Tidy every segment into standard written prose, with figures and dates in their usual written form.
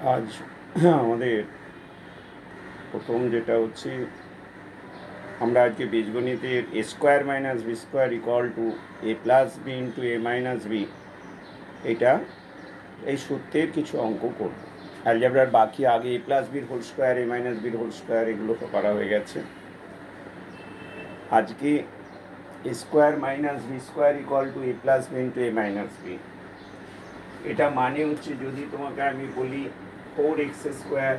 আজ আমাদের প্রথম যেটা হচ্ছে, আমরা আজকে বীজগণিতের a square minus B square equal to a plus B into A minus b, এটা এই সূত্রের কিছু অঙ্ক করব। অ্যালজেব্রার বাকি আগে এ প্লাস বির হোল স্কোয়ার, এ মাইনাস বির হোল স্কোয়ার, এগুলো তো করা হয়ে গেছে। আজকে a square minus B square equal to a plus B into A minus b, এটা মানে হচ্ছে যদি তোমাকে আমি বলি 4x square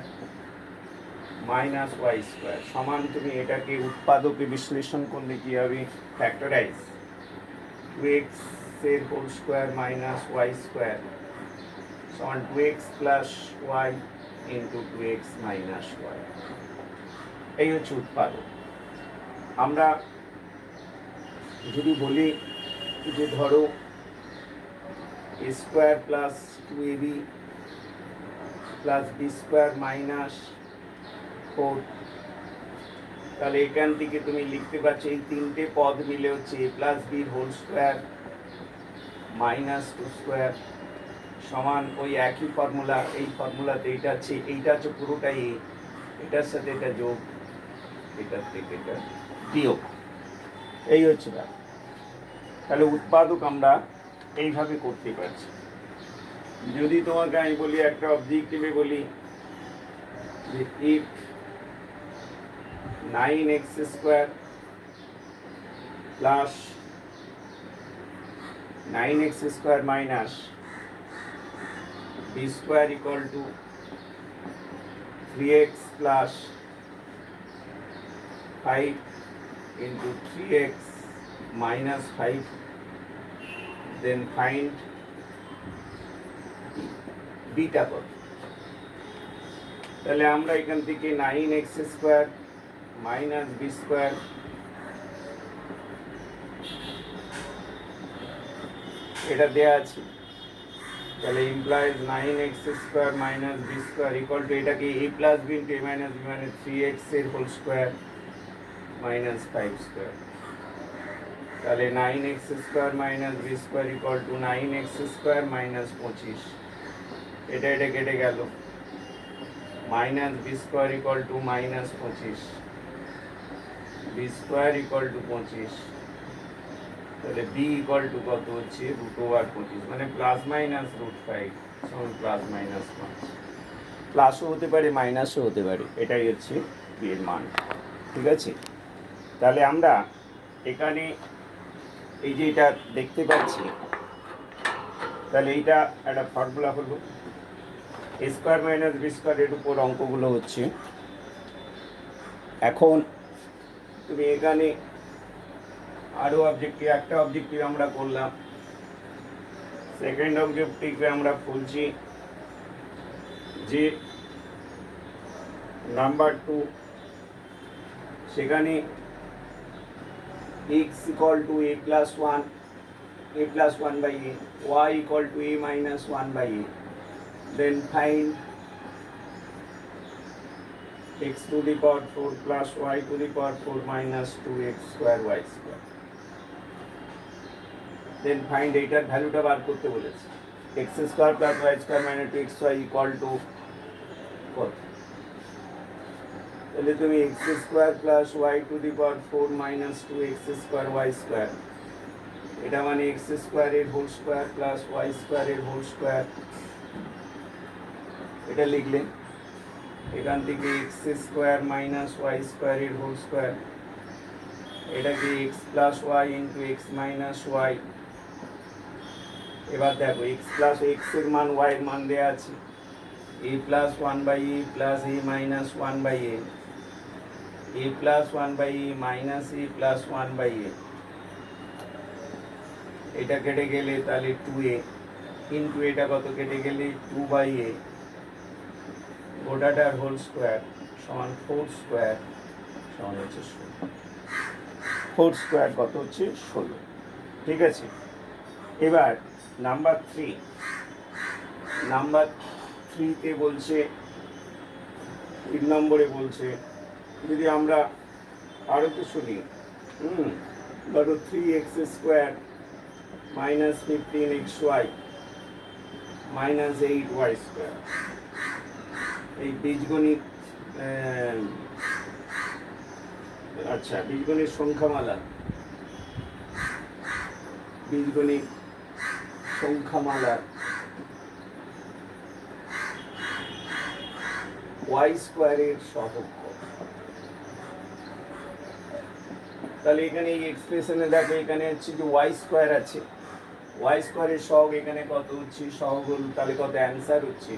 minus y square সমান, তুমি এটাকে উৎপাদকে বিশ্লেষণ করলে কি হবে? ফ্যাক্টরাইজ 2x এর whole square minus y square সমান 2x plus y into 2x minus y, এই হচ্ছে উৎপাদক। আমরা যদি বলি যে ধরো a square plus 2ab plus b square minus 4, তাহলে এখান থেকে তুমি লিখতে পারছো এই তিনটে পদ মিলে হচ্ছে এ প্লাস বির হোল স্কোয়ার মাইনাস 2 স্কোয়ার সমান ওই একই ফর্মুলা। এই ফর্মুলাতে এইটা হচ্ছে পুরোটাই এটার সাথে এটা যোগ, এটার থেকে এটা বিয়োগ, এই হচ্ছে ব্যাপার। তাহলে উৎপাদক আমরা এইভাবে করতে পারছি। যদি তোমাকে আমি বলি একটা অবজেক্টিভে বলি যে if 9x square plus 9x square minus B square equal to 3x plus 5 into 3x minus 5, then find beta কত। তাহলে আমরা এখান থেকে 9x square minus B square, এটা দেওয়া আছে, তাহলে implies 9x square minus B square equal to এটাকে a plus B into A minus B মানে 3x এর হোল স্কোয়ার মাইনাস 5 স্কোয়ার। তাহলে 9x square minus B square equal to 9x square minus 25, এটা কেটে গেল, minus B square equal to minus 25, B square equal to 25, তাহলে B equal to কত হচ্ছে √25, মানে প্লাস মাইনাস √5 সমান প্লাস মাইনাস 5, প্লাসও হতে পারে মাইনাসও হতে পারে, এটাই হচ্ছে বি এর মান। ঠিক আছে, তাহলে আমরা এখানে এই যে এটা দেখতে পাচ্ছি, তাহলে এইটা একটা ফর্মুলা হলো এ স্কোয়ার মাইনাস বি স্কোয়ারের উপর অঙ্কগুলো হচ্ছে। এখন তুমি এখানে আরও একটা অবজেক্টিভ আমরা করলাম, সেকেন্ড অবজেক্টিভে আমরা বলছি যে নাম্বার 2, সেখানে x equal to a plus 1 by a, y equal to a minus 1 by a, then find x to the power 4 plus y to the power 4 minus 2x square y square, then find এইটার ভ্যালুটা বার করতে বলেছে, x square plus y square minus 2xy equal to কত। তাহলে তুমি x square plus y to the power 4 minus 2x square y square, এটা মানে x square এর whole square plus y square এর হোল স্কোয়ার, এটা লিখলেন। এখান থেকে x square minus y square এর হোল স্কোয়ার, এটাকে x plus y into x minus y। এবার দেখো x প্লাস x এর মান y এর মান দেওয়া আছে, a plus 1 by a plus a minus 1 by a plus 1 by a minus a plus 1 by a, এটা কেটে গেলে তাহলে 2a ইন্টু এটা কত কেটে গেলে 2 বাই a, গোটাটার হোল স্কোয়ার সমান 4 স্কোয়ার সমান হচ্ছে 16, 4 স্কোয়ার কত হচ্ছে 16। ঠিক আছে, এবার নাম্বার 3তে বলছে, 3 নম্বরে বলছে যদি আমরা আরও তো শুনি, ধরো 3x square minus 15xy minus 8y square, এই বীজগণিত আচ্ছা বীজগণিত সংখ্যামালা y স্কয়ারের সহগ। তাহলে এখানে এই এক্সপ্রেশনে দেখো এখানে হচ্ছে যে y স্কয়ার আছে, y স্কয়ারের সহগ এখানে কত হচ্ছে, সহগ হল তাহলে কত অ্যান্সার হচ্ছে,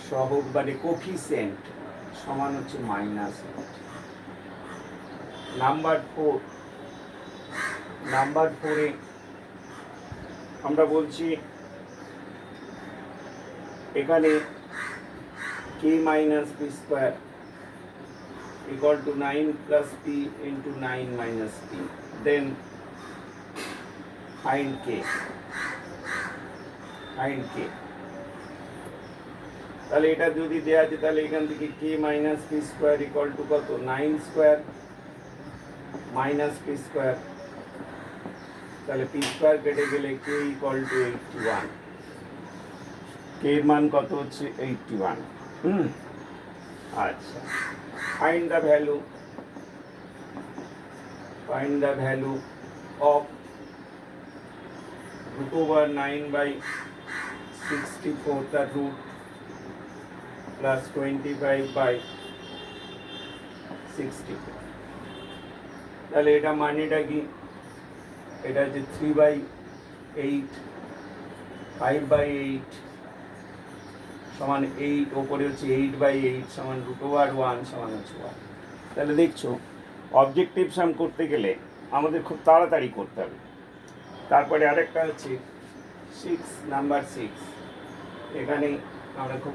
সহগ মানে কোফিসিয়েন্ট সমান হচ্ছে -8। নাম্বার 4 এ আমরা বলছি এখানে k minus p square equal to 9 plus p into 9 minus p, then find k। তাহলে এটা যদি দেয়া আছে তাহলে এখান থেকে k minus p square equal to কত, 9 square minus p square, তাহলে p square কেটে গেলে k equal to 81, k এর মান কত হচ্ছে 81। আচ্ছা, find the value of root over 9 by 64 the root plus 25 by 64। তাহলে এটা মানেটা কি, এটা হচ্ছে 3/8 5/8 সমান 8, ওপরে হচ্ছে 8/8 সমান √1 সমান হচ্ছে 1। তাহলে দেখছো অবজেক্টিভ সাম করতে গেলে আমাদের খুব তাড়াতাড়ি করতে হবে। তারপরে আরেকটা হচ্ছে নাম্বার 6, এখানে আমরা খুব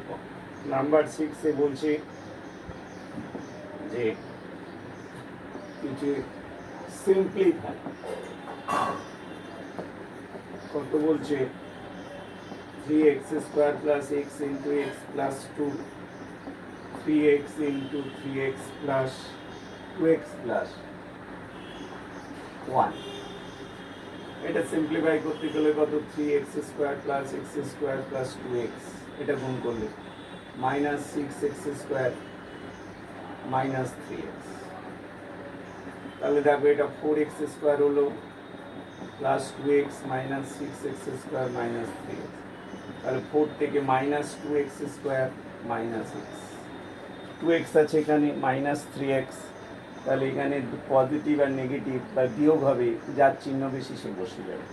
নাম্বার 6-এ বলছি যে কিছু সিম্পলিফাই, কত বলছে 3x square plus x into x plus 2 3x into 3x plus 2x plus 1। এটা সিম্পলিফাই করতে গেলে কত, 3x square plus x square plus 2x, এটা গুণ করলে -6x square minus 3x। তাহলে দেখো এটা 4x square হলো plus 2x minus 6x square minus 3x, তাহলে 4 থেকে -2x square minus x, 2x আছে এখানে -3x, তাহলে এখানে পজিটিভ আর নেগেটিভ বা বিয়োগ হবে, যার চিহ্ন বেশি সে বসে যাবে।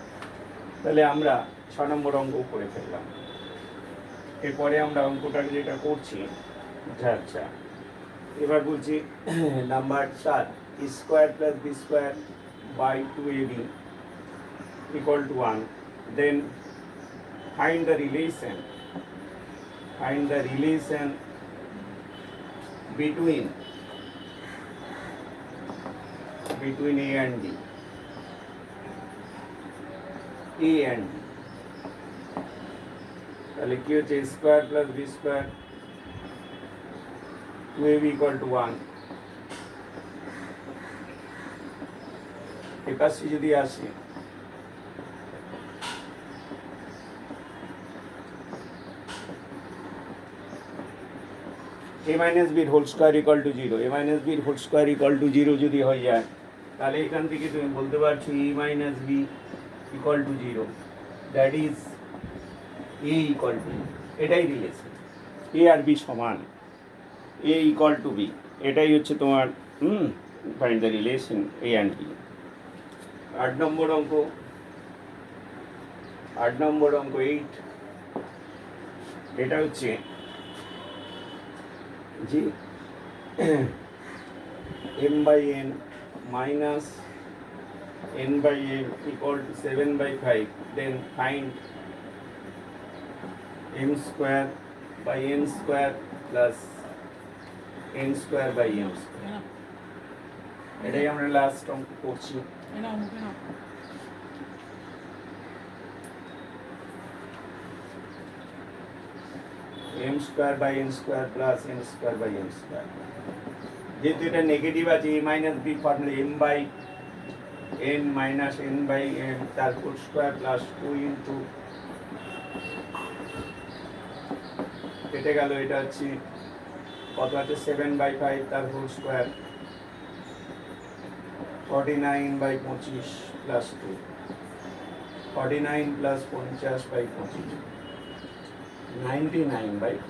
তাহলে আমরা 6 নম্বর অঙ্ক করে ফেললাম। এরপরে আমরা অঙ্কটাকে যেটা করছি, আচ্ছা এবার বলছি number 7, a square plus b square by 2ab equal to 1, then find the relation between a and b, তাহলে কি হচ্ছে, a square plus b square 2ab equal to 1। এপাশে যদি আসে a minus b whole square equal to 0, a minus b whole square equal to 0 যদি হয়ে যায় তাহলে এখান থেকে তুমি বলতে পারছো a minus b equal to 0, that is a equal to, এটাই রিলেশন, a আর b সমান, a equal to b, এটাই হচ্ছে তোমার find the relation a and b। 8 নম্বর অঙ্ক 8, এটা হচ্ছে জি m by n minus n by m equal to 7/5, then find m square by n square plus n square by m square। এটাই আমরা last অঙ্ক করছি। m square by n square plus n square by m square, যেহেতু এটা negative আছে a minus b formula m by n minus n by m তার whole square plus 2 into কেটে গেল, এটা হচ্ছে কত আছে 7/5 তার হোল স্কোয়ার, 49/25 প্লাস 2, 49 প্লাস 50/25, 99/25।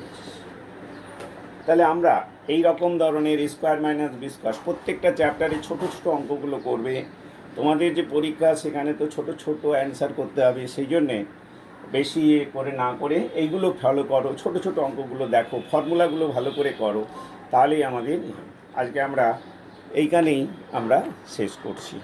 তাহলে আমরা এই রকম ধরনের স্কোয়ার মাইনাস বি স্কোয়ার প্রত্যেকটা চ্যাপ্টারে ছোট ছোট অঙ্কগুলো করবে। তোমাদের যে পরীক্ষা সেখানে তো ছোট ছোট অ্যান্সার করতে হবে, সেই জন্যে বেশি করে না করে এইগুলো ফলো করো, ছোট ছোট অঙ্কগুলো দেখো, ফর্মুলাগুলো ভালো করে করো, তাহলেই আমাদের আজকে আমরা এইখানেই আমরা শেষ করছি।